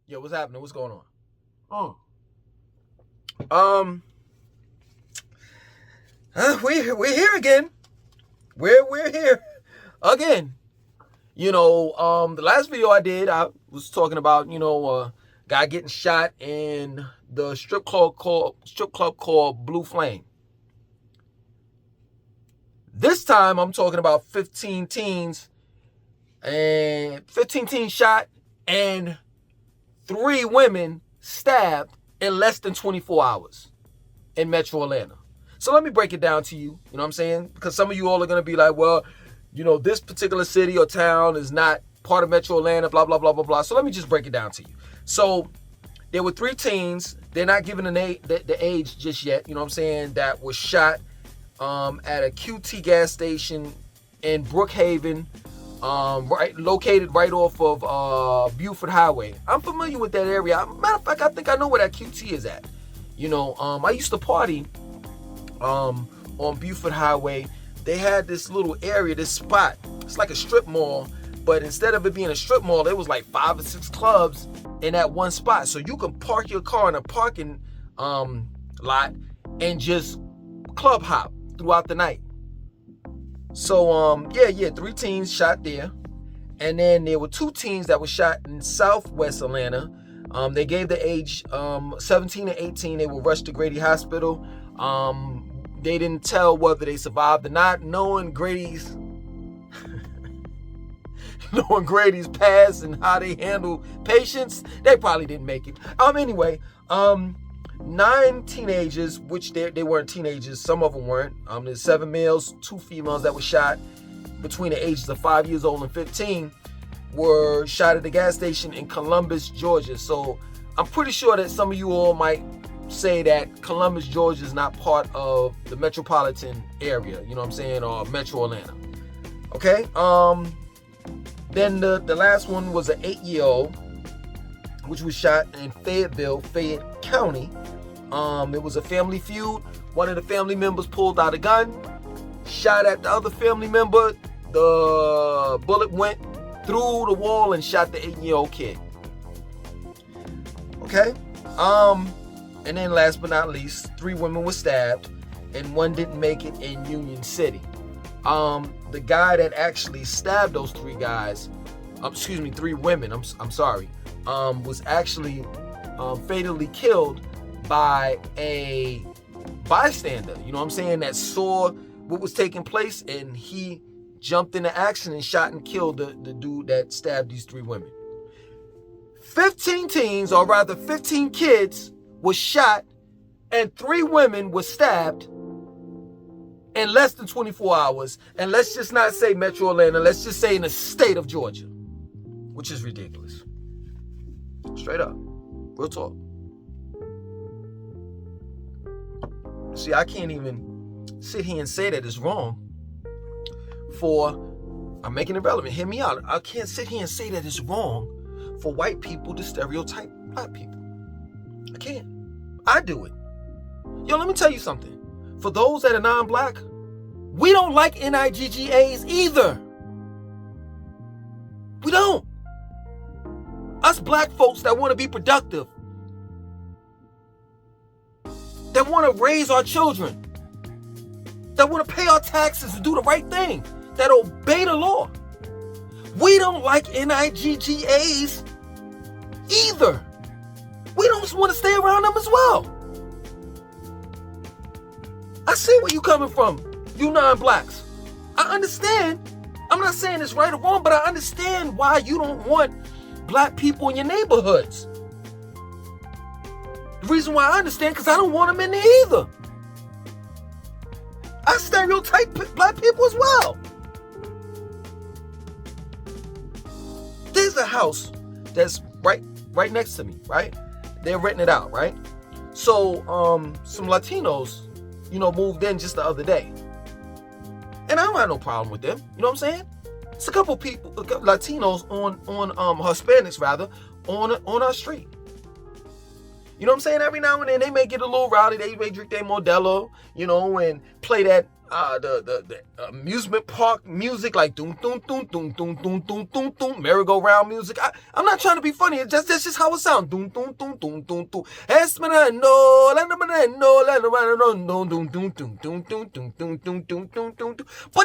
Yo, what's happening? What's going on? We're here again. We're here again. The last video I did, I was talking about a guy getting shot in the strip club called Blue Flame. This time I'm talking about 15 teens shot and 3 women stabbed in less than 24 hours in Metro Atlanta. So let me break it down to you, you know what I'm saying? Because some of you all are going to be like, well, this particular city or town is not part of Metro Atlanta, blah, blah, blah, blah, blah. So let me just break it down to you. So there were 3 teens. They're not giving the age just yet, you know what I'm saying, that was shot at a QT gas station in Brookhaven, located right off of Buford Highway. I'm familiar with that area. Matter of fact, I think I know where that QT is at. I used to party on Buford Highway. They had this little area, this spot. It's like a strip mall, but instead of it being a strip mall, there was like 5 or 6 clubs in that one spot. So you can park your car in a parking lot and just club hop throughout the night. So 3 teens shot there, and then there were 2 teens that were shot in Southwest Atlanta. They gave the age 17 and 18. They were rushed to Grady Hospital. They didn't tell whether they survived or not. Knowing Grady's past and how they handle patients, they probably didn't make it. Anyway, 9 teenagers, which they weren't teenagers, some of them weren't. There's 7 males, 2 females that were shot between the ages of 5 years old and 15, were shot at the gas station in Columbus, Georgia. So I'm pretty sure that some of you all might say that Columbus, Georgia is not part of the metropolitan area, you know what I'm saying, or Metro Atlanta. Okay, then the last one was an 8-year-old, which was shot in Fayetteville, Fayette County. It was a family feud. One of the family members pulled out a gun, shot at the other family member. The bullet went through the wall and shot the 8-year-old kid. Okay. And then last but not least, 3 women were stabbed and 1 didn't make it in Union City. The guy that actually stabbed those 3 women, I'm sorry, was actually fatally killed by a bystander, you know what I'm saying, that saw what was taking place, and he jumped into action and shot and killed the dude that stabbed these 3 women. 15 teens, or rather 15 kids, was shot and 3 women were stabbed in less than 24 hours. And let's just not say Metro Atlanta, let's just say in the state of Georgia, which is ridiculous. Straight up, real talk. See, I can't even sit here and say that it's wrong I'm making it relevant, hear me out. I can't sit here and say that it's wrong for white people to stereotype black people. I can't. I do it. Yo, let me tell you something. For those that are non-black, we don't like NIGGAs either. We don't. Us black folks that want to be productive, that want to raise our children, that want to pay our taxes and do the right thing, that obey the law. We don't like NIGGAs either. We don't want to stay around them as well. I see where you coming from, you non-blacks. I understand. I'm not saying it's right or wrong, but I understand why you don't want black people in your neighborhoods. The reason why I understand, because I don't want them in there either. I stereotype black people as well. There's a house that's right next to me, right? They're renting it out, right? So some Latinos, moved in just the other day. And I don't have no problem with them. You know what I'm saying? It's a couple people, Latinos on Hispanics rather, on our street. You know what I'm saying? Every now and then they may get a little rowdy. They may drink their Modelo, and play that the amusement park music, like doom doom doom doom doom doom doom doom doom, merry-go-round music. I'm not trying to be funny. That's just how it sounds. Doom doom doom doom doom doom. But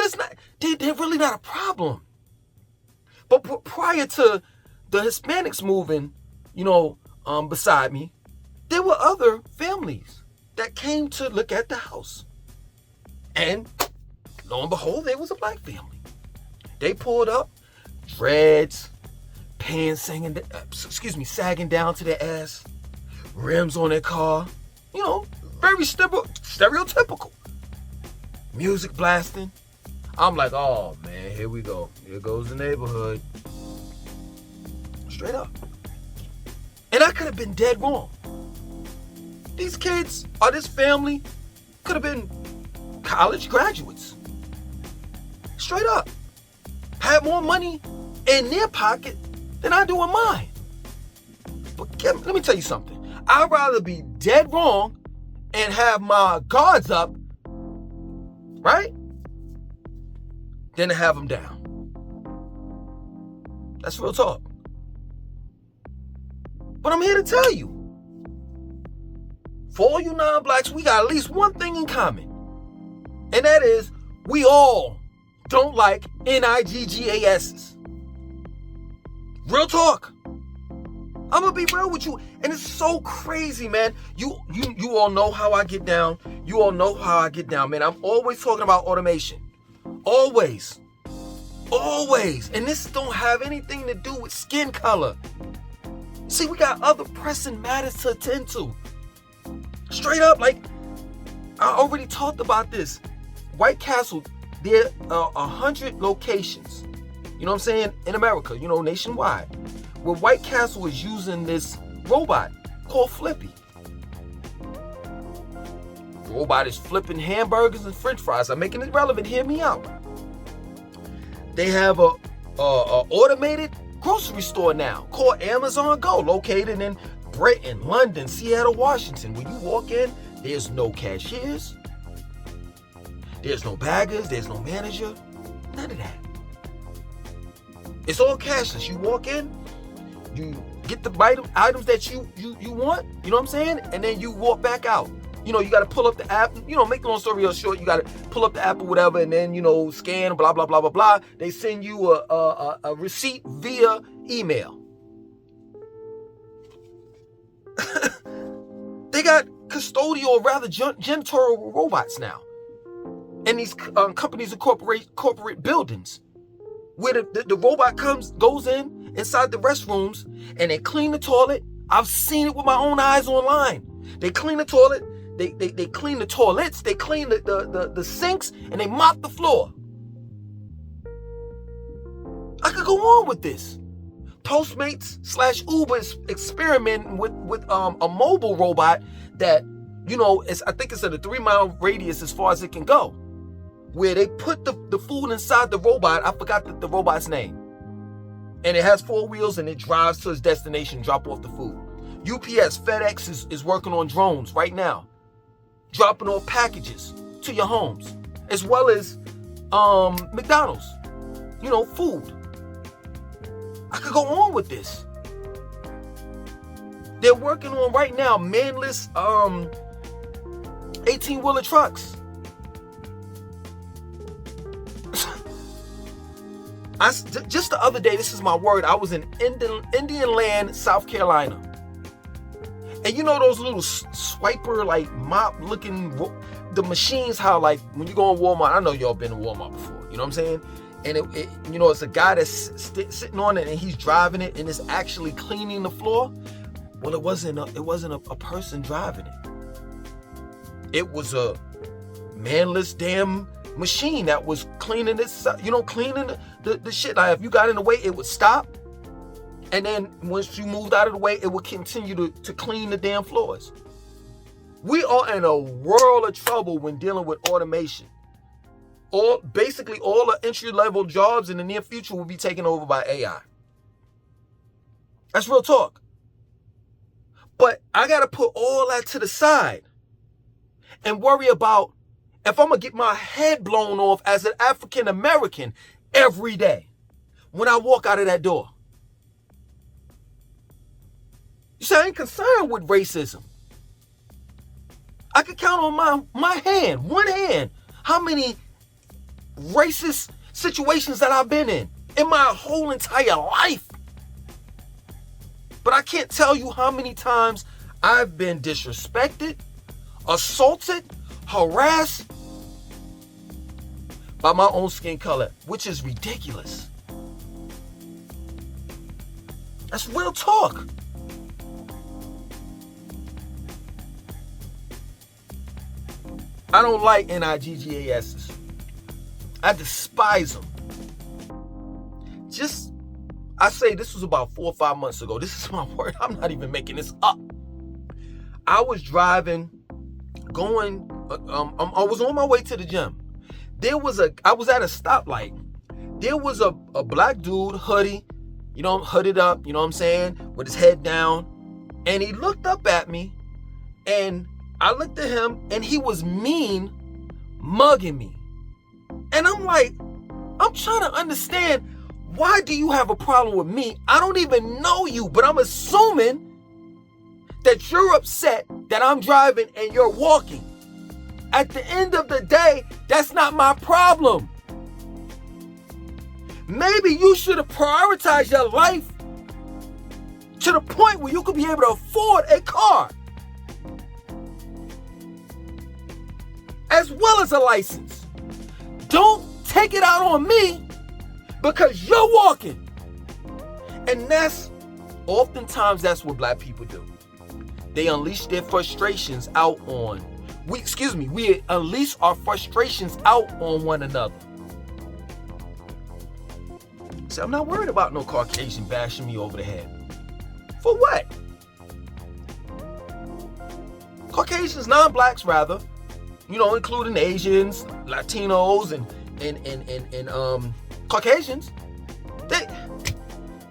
it's not. They're really not a problem. But prior to the Hispanics moving, beside me, there were other families that came to look at the house. And lo and behold, there was a black family. They pulled up, dreads, pants sagging down to their ass, rims on their car, very stereotypical. Music blasting. I'm like, oh man, here we go. Here goes the neighborhood. Straight up. And I could have been dead wrong. These kids, or this family, could have been college graduates. Straight up. Had more money in their pocket than I do in mine. But let me tell you something. I'd rather be dead wrong and have my guards up, right, than to have them down. That's real talk. But I'm here to tell you, for all you non-blacks, we got at least one thing in common. And that is, we all don't like NIGGASs. Real talk. I'm gonna be real with you. And it's so crazy, man. You all know how I get down. You all know how I get down, man. I'm always talking about automation. Always. Always. And this don't have anything to do with skin color. See, we got other pressing matters to attend to. Straight up, like, I already talked about this. White Castle, there are 100 locations, you know what I'm saying, in America, nationwide, where White Castle is using this robot called Flippy. The robot is flipping hamburgers and french fries. I'm making it relevant. Hear me out. They have a automated grocery store now called Amazon Go, located in Britain, London, Seattle, Washington. When you walk in, there's no cashiers, there's no baggers, there's no manager, none of that. It's all cashless. You walk in, you get the items that you want, you know what I'm saying? And then you walk back out. You got to pull up the app, make the long story short, you got to pull up the app or whatever, and then, scan, blah, blah, blah, blah, blah. They send you a receipt via email. They got custodial, or rather janitorial robots now. And these companies incorporate corporate buildings where the robot goes inside the restrooms and they clean the toilet. I've seen it with my own eyes online. They clean the toilet, they clean the toilets, they clean the sinks, and they mop the floor. I could go on with this. Postmates/Uber is experimenting with a mobile robot that, I think it's at a 3-mile radius as far as it can go, where they put the food inside the robot. I forgot the robot's name. And it has 4 wheels and it drives to its destination, drop off the food. UPS, FedEx is working on drones right now, dropping off packages to your homes, as well as McDonald's, food. I could go on with this. They're working on right now manless 18-wheeler trucks. Just the other day, this is my word, I was in Indian Land, South Carolina. And those little swiper, like mop looking, the machines, how like when you go in Walmart, I know y'all been to Walmart before, you know what I'm saying? And it's a guy that's sitting on it and he's driving it and it's actually cleaning the floor. Well, it wasn't a person driving it. It was a manless damn machine that was cleaning this, cleaning the shit. Like if you got in the way, it would stop. And then once you moved out of the way, it would continue to clean the damn floors. We are in a world of trouble when dealing with automation. basically all the entry-level jobs in the near future will be taken over by AI. That's real talk. But I got to put all that to the side and worry about if I'm going to get my head blown off as an African American every day when I walk out of that door. You see, I ain't concerned with racism. I can count on my hand, one hand, how many racist situations that I've been in my whole entire life. But I can't tell you how many times I've been disrespected, assaulted, harassed by my own skin color, which is ridiculous. That's real talk. I don't like NIGGASs. I despise them. I say this was about 4 or 5 months ago. This is my word. I'm not even making this up. I was driving, I was on my way to the gym. I was at a stoplight. There was a black dude, hoodie, hooded up, you know what I'm saying, with his head down. And he looked up at me, and I looked at him, and he was mean, mugging me. And I'm like, I'm trying to understand, why do you have a problem with me? I don't even know you, but I'm assuming that you're upset that I'm driving and you're walking. At the end of the day, that's not my problem. Maybe you should have prioritized your life to the point where you could be able to afford a car, as well as a license. Don't take it out on me because you're walking. And oftentimes that's what black people do. They unleash their frustrations out on, we unleash our frustrations out on one another. So I'm not worried about no Caucasian bashing me over the head. For what? Caucasians, non-blacks rather, including Asians, Latinos, and Caucasians,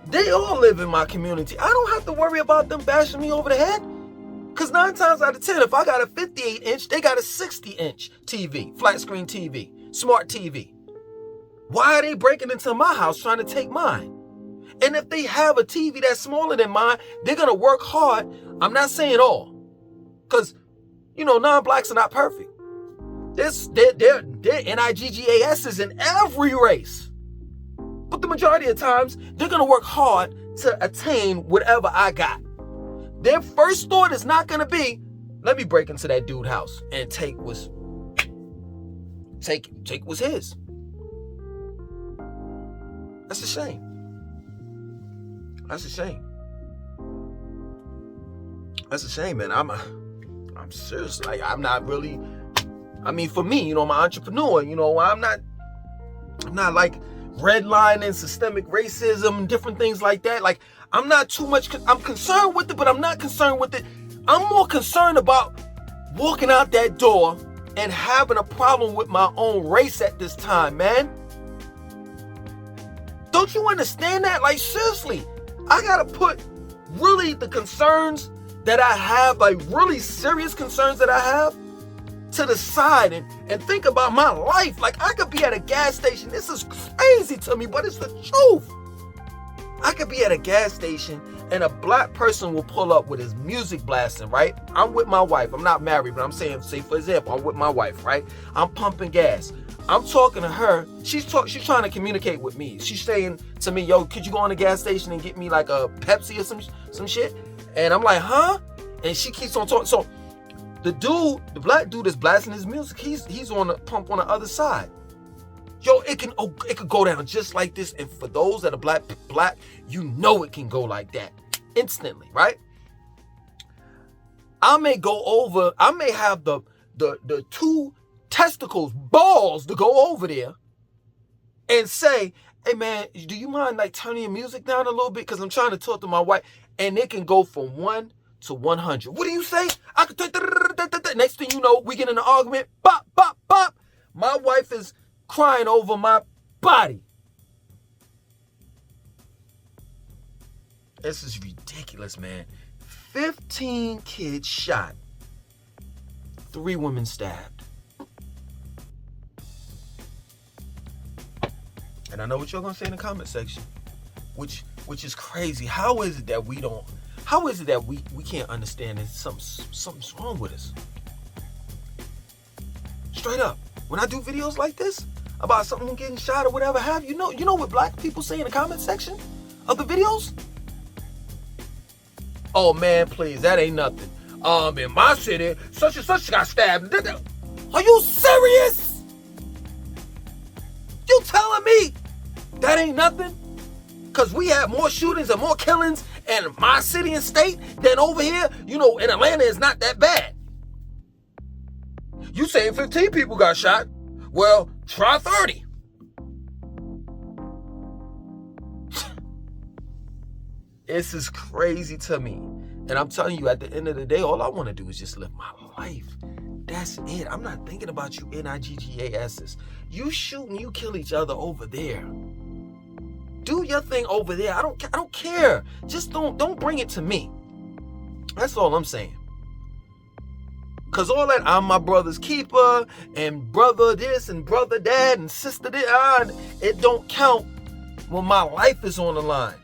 they all live in my community. I don't have to worry about them bashing me over the head. Because 9 times out of 10, if I got a 58-inch, they got a 60-inch TV, flat screen TV, smart TV. Why are they breaking into my house trying to take mine? And if they have a TV that's smaller than mine, they're going to work hard. I'm not saying all. Because, non-blacks are not perfect. They're NIGGASs in every race. But the majority of times, they're going to work hard to attain whatever I got. Their first thought is not going to be, let me break into that dude's house and take what's his. That's a shame. That's a shame. That's a shame, man. I'm serious. Like, I'm not really, for me, I'm an entrepreneur, I'm not like redlining systemic racism, different things like that. Like, I'm not too much, I'm concerned with it, but I'm not concerned with it. I'm more concerned about walking out that door and having a problem with my own race at this time, man. Don't you understand that? Like, seriously, I gotta put really the concerns that I have, like really serious concerns that I have, to the side and think about my life. Like, I could be at a gas station. This is crazy to me, but it's the truth. I could be at a gas station and a black person will pull up with his music blasting, right? I'm with my wife. I'm not married, but I'm saying, say for example, I'm with my wife, right? I'm pumping gas. I'm talking to her. She's trying to communicate with me. She's saying to me, yo, could you go on the gas station and get me like a Pepsi or some shit? And I'm like, huh? And she keeps on talking. So the black dude is blasting his music. He's on the pump on the other side. Yo, it could go down just like this. And for those that are black, it can go like that instantly, right? I may have the two testicles, balls to go over there and say, hey man, do you mind like turning your music down a little bit? Because I'm trying to talk to my wife. And it can go from 1 to 100. What do you say? I could next thing you know, we get in an argument. Bop, bop, bop. My wife is crying over my body. This is ridiculous, man. 15 kids shot. 3 women stabbed. And I know what you're gonna say in the comment section, which is crazy. How is it that we can't understand that something's wrong with us? Straight up. When I do videos like this about something getting shot or whatever have you know what black people say in the comment section of the videos? Oh man, please, that ain't nothing. In my city, such and such got stabbed. Are you serious? You telling me that ain't nothing? Because we have more shootings and more killings in my city and state than over here. In Atlanta is not that bad. You saying 15 people got shot? Well, try 30. This is crazy to me. And I'm telling you, at the end of the day, all I want to do is just live my life. That's it. I'm not thinking about you NIGGASs. You shoot and you kill each other over there. Do your thing over there. I don't care. Just don't bring it to me. That's all I'm saying. Cause all that I'm my brother's keeper and brother this and brother that and sister this, it don't count when my life is on the line.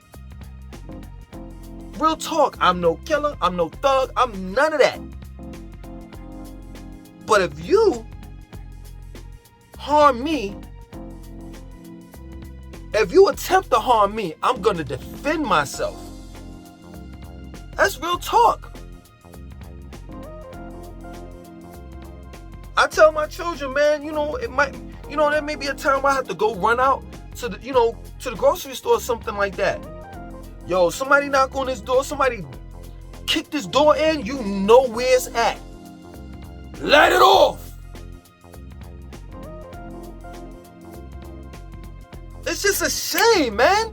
Real talk, I'm no killer, I'm no thug, I'm none of that. But if you harm me, if you attempt to harm me, I'm gonna defend myself. That's real talk. I tell my children, man, there may be a time where I have to go run out to the grocery store or something like that. Yo, somebody knock on this door, somebody kick this door in, you know where it's at. Let it off. It's just a shame, man.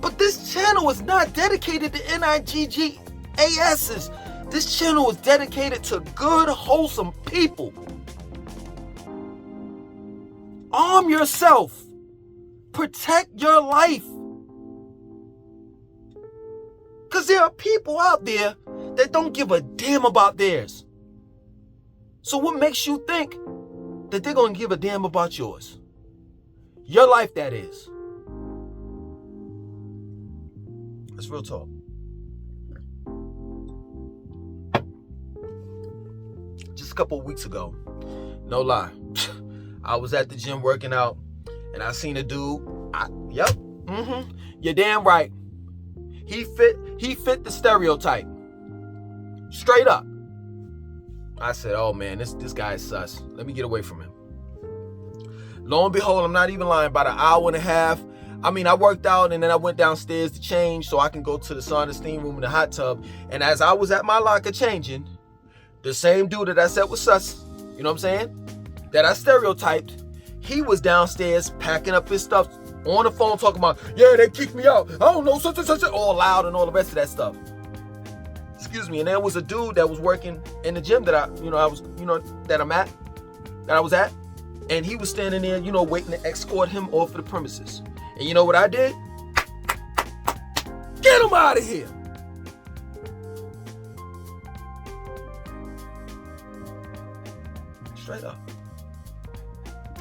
But this channel is not dedicated to NIGGASs. This channel is dedicated to good, wholesome people. Arm yourself. Protect your life. Because there are people out there that don't give a damn about theirs. So what makes you think that they're going to give a damn about yours? Your life, that is. That's real talk. Just a couple of weeks ago, no lie, I was at the gym working out and I seen a dude. You're damn right. He fit the stereotype. Straight up. I said, oh man, this guy is sus. Let me get away from him. Lo and behold, I'm not even lying, about an hour and a half. I worked out and then I went downstairs to change so I can go to the sauna steam room in the hot tub. And as I was at my locker changing, the same dude that I said was sus, you know what I'm saying? That I stereotyped, he was downstairs packing up his stuff on the phone talking about, yeah, they kicked me out. I don't know, such and such, all loud and all the rest of that stuff. Excuse me. And there was a dude that was working in the gym that I was at. And he was standing there, waiting to escort him off of the premises. And you know what I did? Get him out of here. Straight up.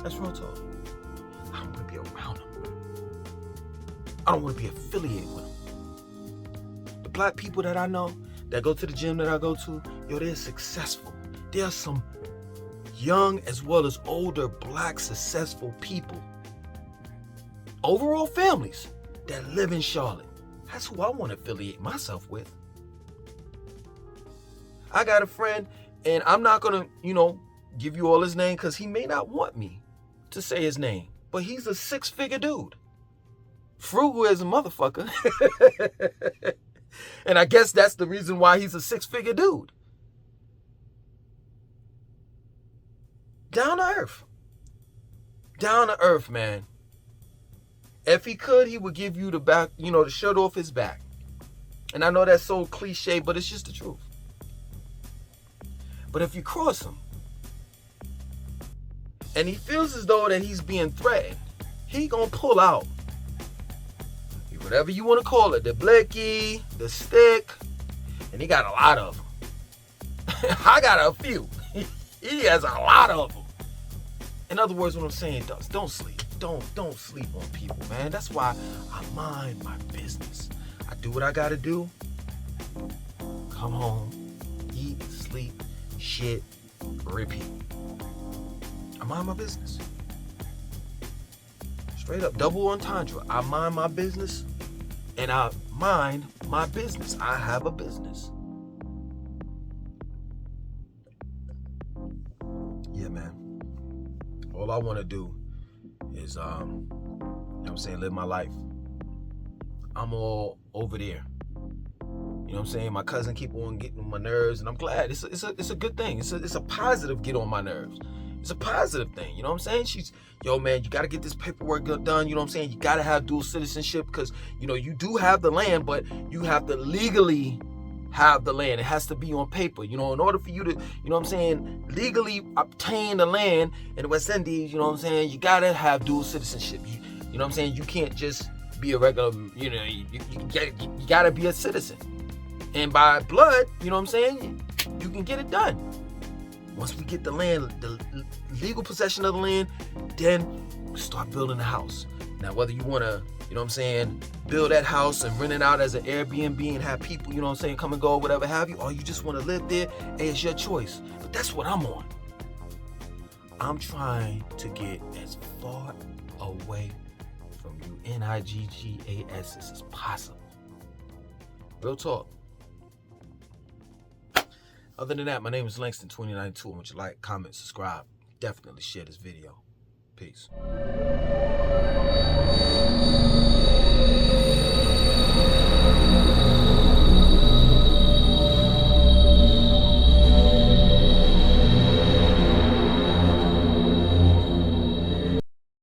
That's real talk. I don't want to be around him. I don't want to be affiliated with them. The black people that I know that go to the gym that I go to, they're successful. There are some young as well as older black successful people. Overall families that live in Charlotte. That's who I want to affiliate myself with. I got a friend, and I'm not going to, give you all his name because he may not want me to say his name. But he's a 6-figure dude. Frugal as a motherfucker. And I guess that's the reason why he's a 6-figure dude. Down to earth. Down to earth, man. If he could, he would give you the back, the shirt off his back. And I know that's so cliche, but it's just the truth. But if you cross him, and he feels as though that he's being threatened, he gonna pull out whatever you want to call it, the blicky, the stick, and he got a lot of them. I got a few. He has a lot of them. In other words, what I'm saying is, don't sleep. Don't sleep on people, man. That's why I mind my business. I do what I gotta do. Come home, eat, sleep, shit, repeat. I mind my business. Straight up, double entendre. I mind my business, and I mind my business. I have a business. Yeah, man. All I want to do is, you know what I'm saying, live my life. I'm all over there. You know what I'm saying? My cousin keep on getting on my nerves, and I'm glad. It's a good thing. It's a positive get on my nerves. It's a positive thing. You know what I'm saying? She's, yo, man, you got to get this paperwork done. You know what I'm saying? You got to have dual citizenship because, you know, you do have the land, but you have to legally have the land. It has to be on paper. You know, in order for you to, you know what I'm saying, legally obtain the land in the West Indies, you know what I'm saying, you got to have dual citizenship. You know what I'm saying? You can't just be a regular, you know, you got to be a citizen. And by blood, you know what I'm saying, you can get it done. Once we get the land, the legal possession of the land, then we start building the house. Now, whether you want to, you know what I'm saying, build that house and rent it out as an Airbnb and have people, you know what I'm saying, come and go, whatever have you, or you just want to live there, hey, it's your choice. But that's what I'm on. I'm trying to get as far away from you niggas as possible. Real talk. Other than that, my name is Langston2092. I want you to like, comment, subscribe. Definitely share this video. Peace.